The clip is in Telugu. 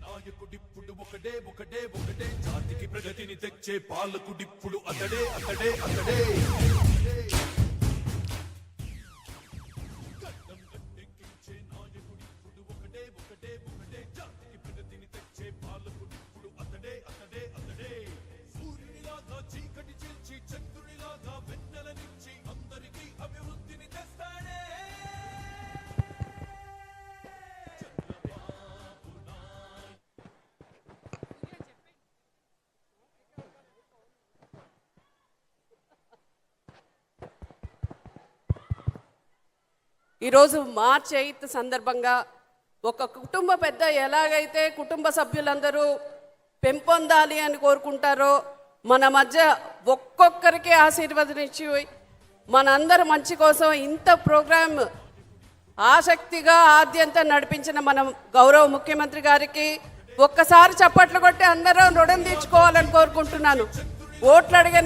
నాయకుడిప్పుడు ఒకడే ఒకడే ఒకడే జాతికి ప్రగతిని తెచ్చే పాలకుడిప్పుడు అతడే అతడే అతడే నాయకుడిప్పుడు ఒకడే ఒకడే ఒకడే జాతికి ప్రగతిని తెచ్చే పాలకుడిప్పుడు అతడే అతడే అతడే సూర్యునిలాగా చీకటి చీల్చి చంద్రునిలాగా వెన్నెల నుంచి అందరికీ అభివృద్ధిని తెస్తాడే. ఈరోజు మార్చ్ 8 సందర్భంగా ఒక కుటుంబ పెద్ద ఎలాగైతే కుటుంబ సభ్యులందరూ పెంపొందాలి అని కోరుకుంటారో మన మధ్య ఒక్కొక్కరికి ఆశీర్వదించి మనందరి మంచి కోసం ఇంత ప్రోగ్రాం ఆసక్తిగా ఆద్యంతా నడిపించిన మన గౌరవ ముఖ్యమంత్రి గారికి ఒక్కసారి చప్పట్లు కొట్టి అందరూ రుణం తీర్చుకోవాలని కోరుకుంటున్నాను. ఓట్లు అడిగే